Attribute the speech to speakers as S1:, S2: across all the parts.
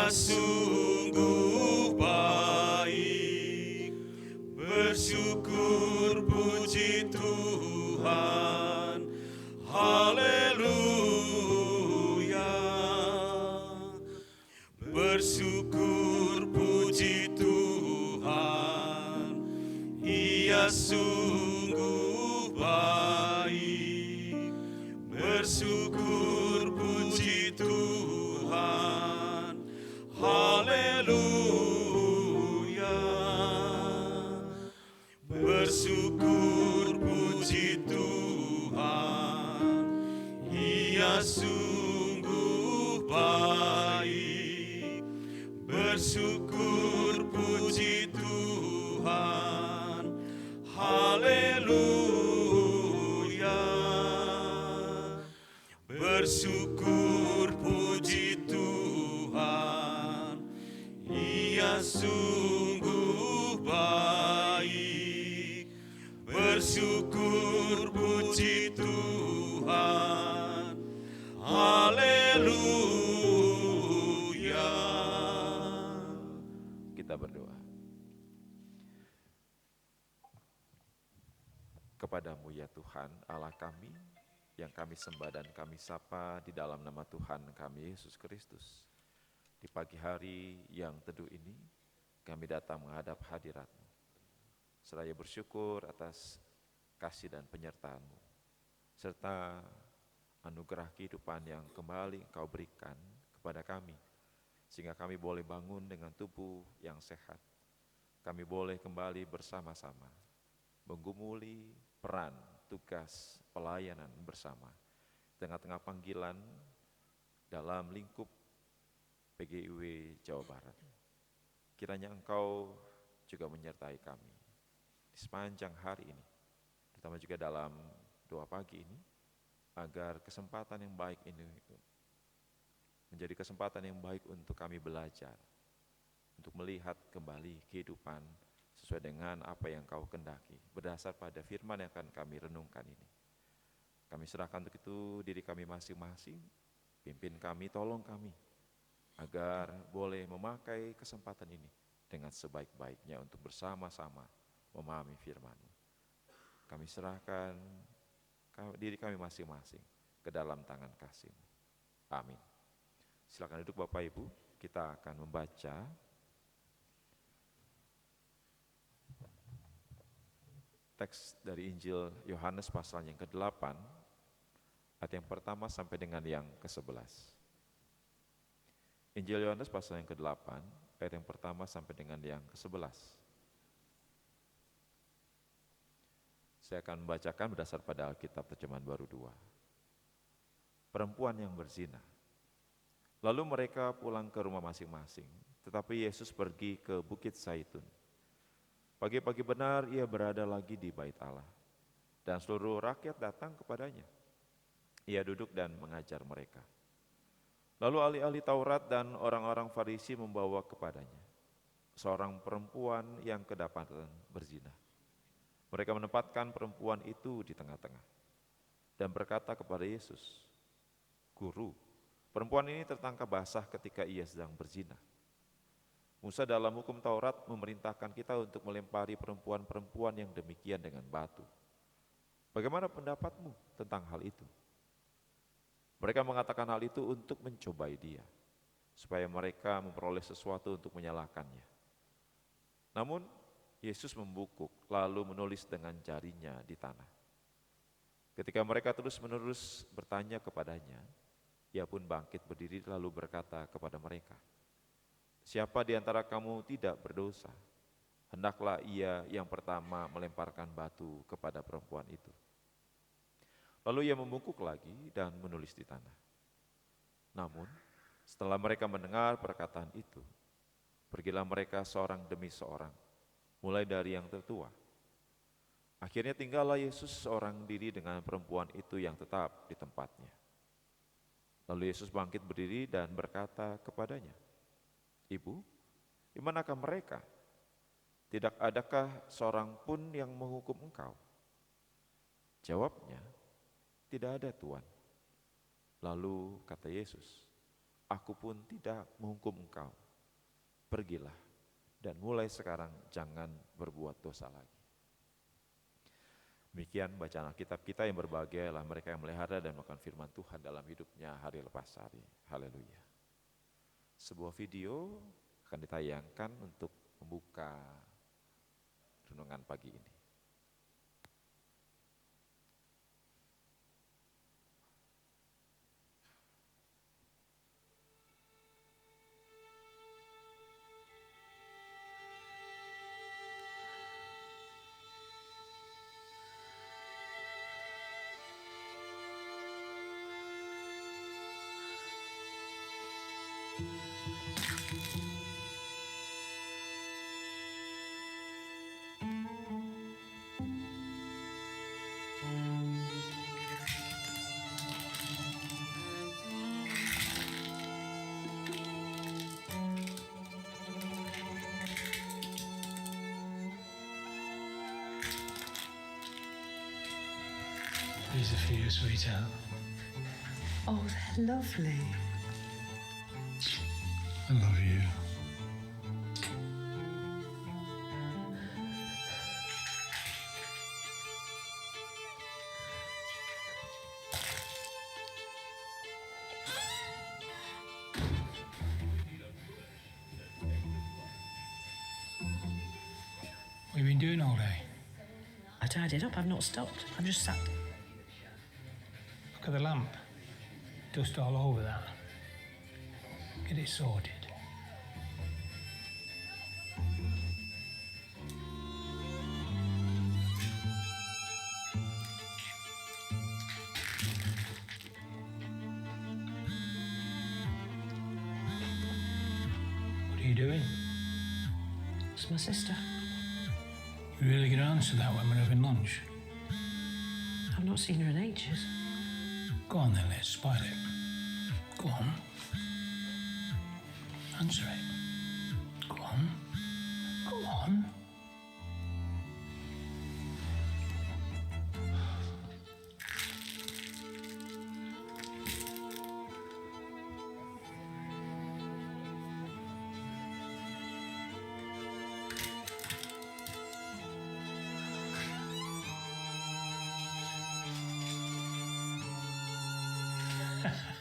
S1: Ia sungguh baik. Bersyukur puji Tuhan. Haleluya. Bersyukur puji Tuhan. Ia sungguh baik. Bersyukur puji Tuhan. Haleluya. Bersyukur puji Tuhan. Ia sungguh baik. Bersyukur puji Tuhan. Haleluya. Bersyukur puji Tuhan. Ia sungguh baik. Bersyukur puji Tuhan. Haleluya.
S2: Kita berdoa. Kepadamu ya Tuhan Allah kami, yang kami sembah dan kami sapa di dalam nama Tuhan kami Yesus Kristus. Di pagi hari yang teduh ini, kami datang menghadap hadirat-Mu. Seraya bersyukur atas kasih dan penyertaan-Mu, serta anugerah kehidupan yang kembali Engkau berikan kepada kami, sehingga kami boleh bangun dengan tubuh yang sehat. Kami boleh kembali bersama-sama, menggumuli peran, tugas, pelayanan bersama, tengah-tengah panggilan dalam lingkup PGIW Jawa Barat. Kiranya Engkau juga menyertai kami di sepanjang hari ini, terutama juga dalam doa pagi ini, agar kesempatan yang baik ini menjadi kesempatan yang baik untuk kami belajar, untuk melihat kembali kehidupan sesuai dengan apa yang Kau kendaki, berdasar pada firman yang akan kami renungkan ini. Kami serahkan untuk itu diri kami masing-masing, pimpin kami, tolong kami, agar boleh memakai kesempatan ini dengan sebaik-baiknya untuk bersama-sama memahami firman-Mu. Kami serahkan diri kami masing-masing ke dalam tangan kasih-Mu. Amin. Silakan duduk Bapak Ibu, kita akan membaca teks dari Injil Yohanes pasal yang ke-8, ayat yang pertama sampai dengan yang ke-11. Injil Yohanes pasal yang ke-8, ayat yang pertama sampai dengan yang ke-11. Saya akan membacakan berdasar pada Alkitab Terjemahan Baru 2. Perempuan yang berzina. Lalu mereka pulang ke rumah masing-masing, tetapi Yesus pergi ke Bukit Zaitun. Pagi-pagi benar ia berada lagi di bait Allah, dan seluruh rakyat datang kepadanya. Ia duduk dan mengajar mereka. Lalu ahli-ahli Taurat dan orang-orang Farisi membawa kepadanya seorang perempuan yang kedapatan berzina. Mereka menempatkan perempuan itu di tengah-tengah dan berkata kepada Yesus, "Guru, perempuan ini tertangkap basah ketika ia sedang berzina. Musa dalam hukum Taurat memerintahkan kita untuk melempari perempuan-perempuan yang demikian dengan batu. Bagaimana pendapatmu tentang hal itu?" Mereka mengatakan hal itu untuk mencobai dia, supaya mereka memperoleh sesuatu untuk menyalahkannya. Namun Yesus membungkuk lalu menulis dengan jarinya di tanah. Ketika mereka terus-menerus bertanya kepadanya, ia pun bangkit berdiri lalu berkata kepada mereka, "Siapa di antara kamu tidak berdosa? Hendaklah ia yang pertama melemparkan batu kepada perempuan itu." Lalu ia membungkuk lagi dan menulis di tanah. Namun setelah mereka mendengar perkataan itu, pergilah mereka seorang demi seorang, mulai dari yang tertua. Akhirnya tinggallah Yesus seorang diri dengan perempuan itu yang tetap di tempatnya. Lalu Yesus bangkit berdiri dan berkata kepadanya, "Ibu, di manakah mereka? Tidak adakah seorang pun yang menghukum engkau?" Jawabnya, "Tidak ada, Tuan." Lalu kata Yesus, aku pun tidak menghukum engkau. Pergilah, dan mulai sekarang jangan berbuat dosa lagi. Demikian bacaan Alkitab kita, yang berbahagia adalah mereka yang melihara dan melakukan firman Tuhan dalam hidupnya hari lepas hari. Haleluya. Sebuah video akan ditayangkan untuk membuka renungan pagi ini.
S3: These are for you, sweetheart.
S4: Oh, they're lovely.
S3: I love you. What have you been doing all day?
S4: I tidied up, I've not stopped. I've just sat.
S3: Look at the lamp. Dust all over that. Get it sorted. What are you doing?
S4: It's my sister.
S3: You really gonna answer that when we're having lunch?
S4: I've not seen her in ages.
S3: Go on then, let's spoil it. Go on. Answer it. Go on. Go on.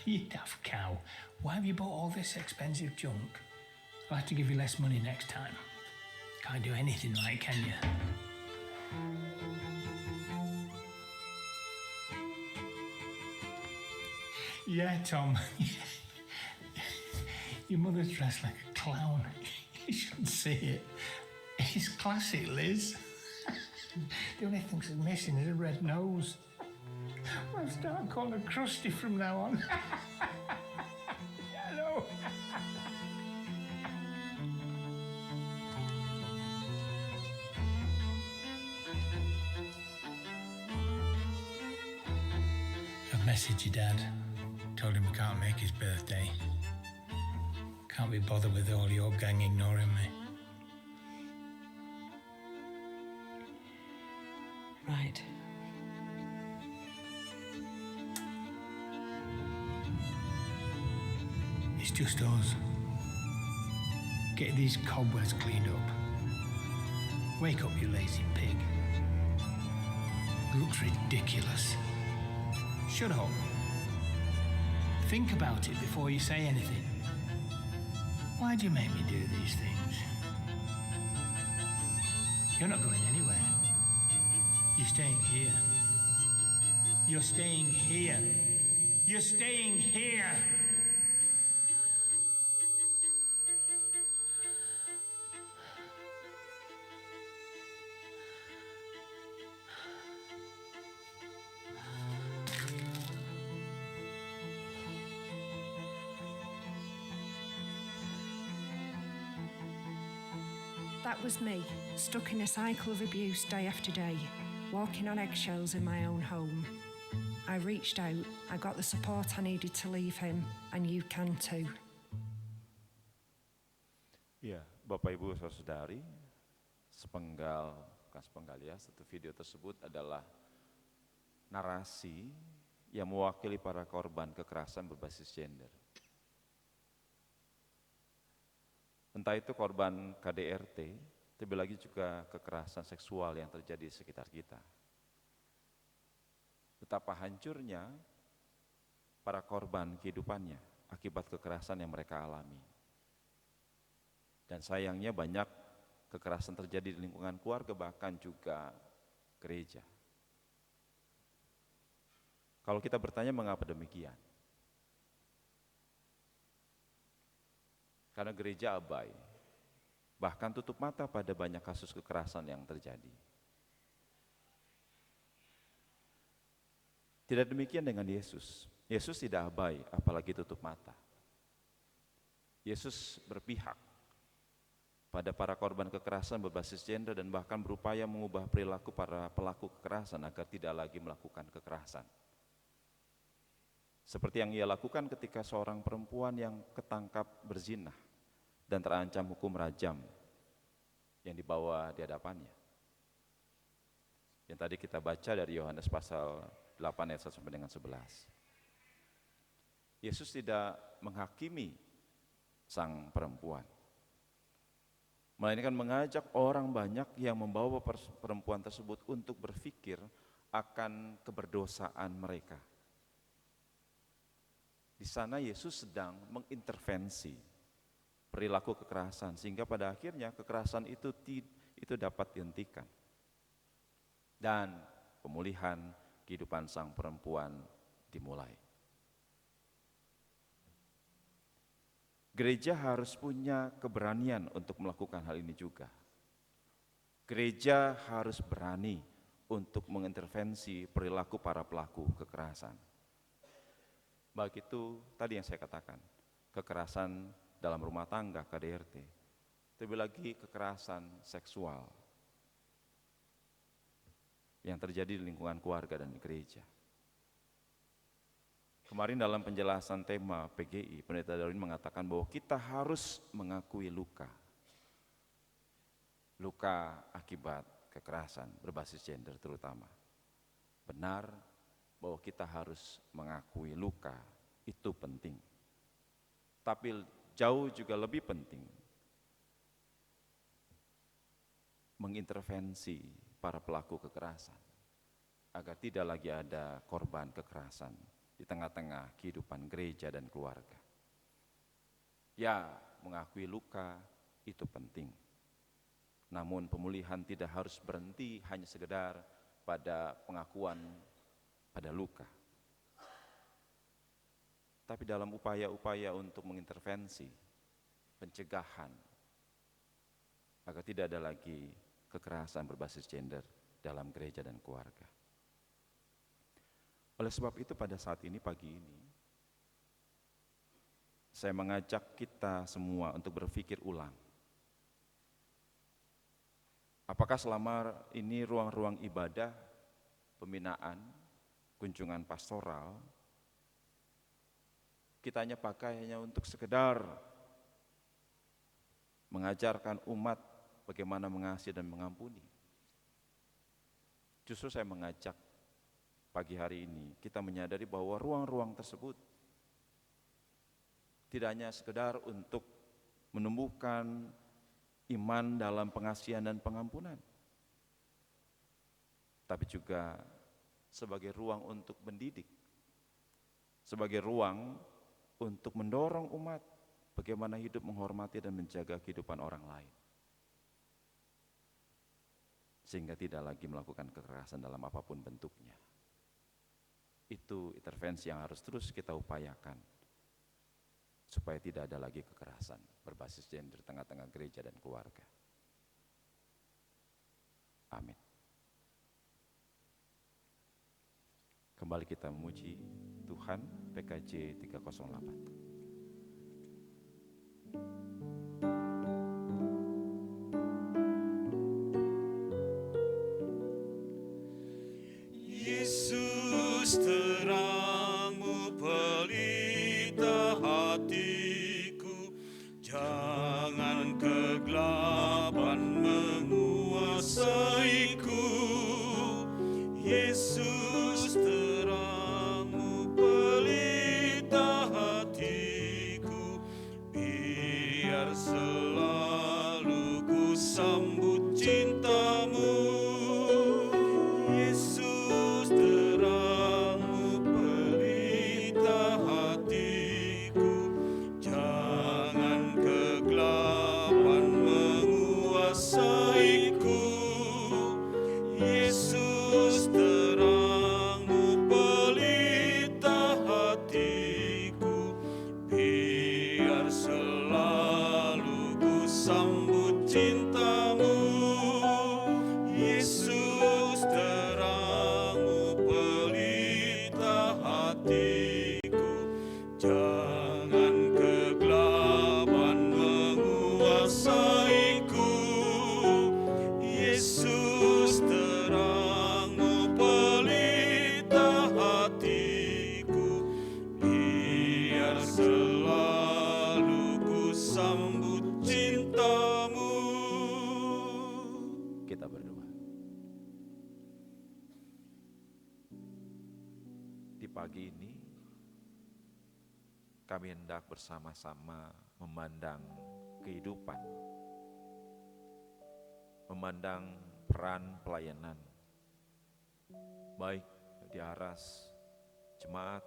S3: You daft cow. Why have you bought all this expensive junk? I'll have to give you less money next time. Can't do anything right, can you? Yeah, Tom. Your mother's dressed like a clown. You should see it. It's classic, Liz. The only thing she's missing is a red nose. I'll start calling her Krusty from now on. I know. I've messaged your dad. Told him we can't make his birthday. Can't be bothered with all your gang ignoring me.
S4: Right.
S3: It's just us. Get these cobwebs cleaned up. Wake up, you lazy pig. It looks ridiculous. Shut up. Think about it before you say anything. Why'd you make me do these things? You're not going anywhere. You're staying here. You're staying here. You're staying here.
S5: That was me, stuck in a cycle of abuse day after day, walking on eggshells in my own home. I reached out, I got the support I needed to leave him, and you can too.
S2: Ya, Bapak Ibu Saudara-saudari, bukan sepenggal ya, satu video tersebut adalah narasi yang mewakili para korban kekerasan berbasis gender. Entah itu korban KDRT, terlebih lagi juga kekerasan seksual yang terjadi di sekitar kita. Betapa hancurnya para korban kehidupannya akibat kekerasan yang mereka alami. Dan sayangnya banyak kekerasan terjadi di lingkungan keluarga, bahkan juga gereja. Kalau kita bertanya mengapa demikian? Karena gereja abai, bahkan tutup mata pada banyak kasus kekerasan yang terjadi. Tidak demikian dengan Yesus. Yesus tidak abai, apalagi tutup mata. Yesus berpihak pada para korban kekerasan berbasis gender dan bahkan berupaya mengubah perilaku para pelaku kekerasan agar tidak lagi melakukan kekerasan. Seperti yang ia lakukan ketika seorang perempuan yang ketangkap berzina dan terancam hukum rajam yang dibawa di hadapannya. Yang tadi kita baca dari Yohanes pasal 8 ayat 1 sampai dengan 11. Yesus tidak menghakimi sang perempuan, melainkan mengajak orang banyak yang membawa perempuan tersebut untuk berpikir akan keberdosaan mereka. Di sana Yesus sedang mengintervensi perilaku kekerasan, sehingga pada akhirnya kekerasan itu dapat dihentikan. Dan pemulihan kehidupan sang perempuan dimulai. Gereja harus punya keberanian untuk melakukan hal ini juga. Gereja harus berani untuk mengintervensi perilaku para pelaku kekerasan. Baik itu tadi yang saya katakan, kekerasan dalam rumah tangga KDRT, terlebih lagi kekerasan seksual yang terjadi di lingkungan keluarga dan gereja. Kemarin dalam penjelasan tema PGI, Pendeta Darwin mengatakan bahwa kita harus mengakui luka. Luka akibat kekerasan berbasis gender terutama. Benar bahwa kita harus mengakui luka, itu penting. Tapi jauh juga lebih penting mengintervensi para pelaku kekerasan agar tidak lagi ada korban kekerasan di tengah-tengah kehidupan gereja dan keluarga. Ya, mengakui luka itu penting. Namun pemulihan tidak harus berhenti hanya sekedar pada pengakuan pada luka. Tapi dalam upaya-upaya untuk mengintervensi, pencegahan, agar tidak ada lagi kekerasan berbasis gender dalam gereja dan keluarga. Oleh sebab itu pada saat ini, pagi ini, saya mengajak kita semua untuk berpikir ulang. Apakah selama ini ruang-ruang ibadah, pembinaan, kunjungan pastoral, kita hanya pakai hanya untuk sekedar mengajarkan umat bagaimana mengasihi dan mengampuni? Justru saya mengajak pagi hari ini kita menyadari bahwa ruang-ruang tersebut tidak hanya sekedar untuk menumbuhkan iman dalam pengasihan dan pengampunan, tapi juga sebagai ruang untuk mendidik, sebagai ruang untuk mendorong umat bagaimana hidup menghormati dan menjaga kehidupan orang lain, sehingga tidak lagi melakukan kekerasan dalam apapun bentuknya. Itu intervensi yang harus terus kita upayakan supaya tidak ada lagi kekerasan berbasis gender tengah-tengah gereja dan keluarga. Amin. Kembali kita memuji Tuhan. PKJ 308.
S1: Yesus terangmu pelita hatiku, jangan kegelapan menguasaiku. Yesus terangmu pelita hatiku, biar selalu
S2: pagi ini kami hendak bersama-sama memandang kehidupan, memandang peran pelayanan, baik di aras jemaat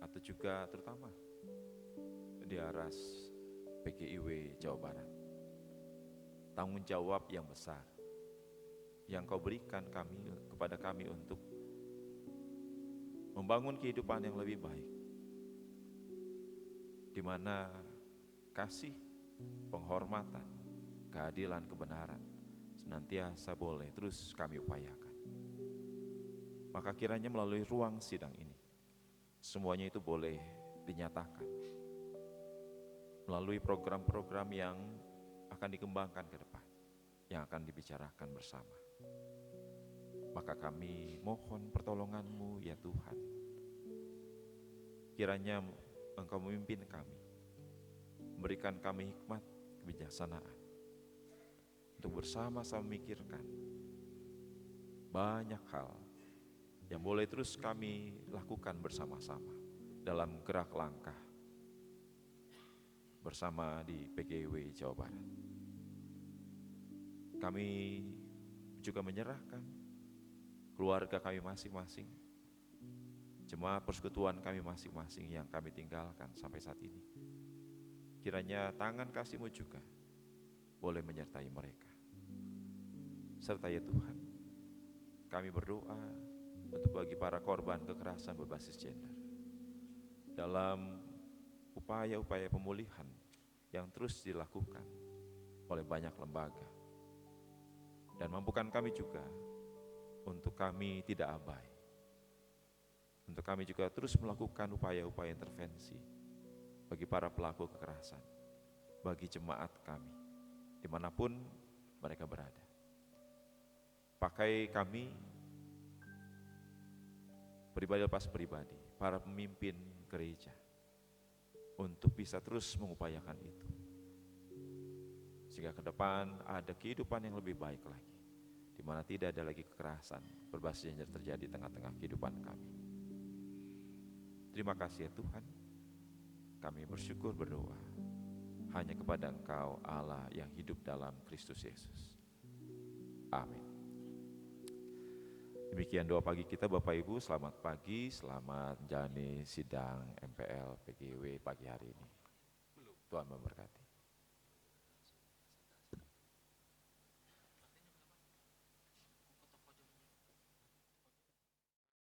S2: atau juga terutama di aras PGIW Jawa Barat. Tanggung jawab yang besar yang Kau berikan kepada kami untuk membangun kehidupan yang lebih baik, di mana kasih, penghormatan, keadilan, kebenaran senantiasa boleh terus kami upayakan. Maka kiranya melalui ruang sidang ini, semuanya itu boleh dinyatakan melalui program-program yang akan dikembangkan ke depan, yang akan dibicarakan bersama. Maka kami mohon pertolongan-Mu ya Tuhan. Kiranya Engkau memimpin kami, memberikan kami hikmat, kebijaksanaan, untuk bersama-sama memikirkan banyak hal yang boleh terus kami lakukan bersama-sama dalam gerak langkah bersama di PGIW Jawa Barat. Kami juga menyerahkan keluarga kami masing-masing, jemaat persekutuan kami masing-masing yang kami tinggalkan sampai saat ini. Kiranya tangan kasih-Mu juga boleh menyertai mereka. Serta ya Tuhan, kami berdoa untuk bagi para korban kekerasan berbasis gender, dalam upaya-upaya pemulihan yang terus dilakukan oleh banyak lembaga. Dan mampukan kami juga untuk kami tidak abai, untuk kami juga terus melakukan upaya-upaya intervensi bagi para pelaku kekerasan, bagi jemaat kami, dimanapun mereka berada. Pakai kami, pribadi lepas pribadi, para pemimpin gereja, untuk bisa terus mengupayakan itu, sehingga ke depan ada kehidupan yang lebih baik lagi, di mana tidak ada lagi kekerasan berbasis gender terjadi di tengah-tengah kehidupan kami. Terima kasih ya Tuhan, kami bersyukur berdoa hanya kepada Engkau Allah yang hidup dalam Kristus Yesus. Amin. Demikian doa pagi kita Bapak Ibu, selamat pagi, selamat menjalani sidang MPL PGIW pagi hari ini. Tuhan memberkati.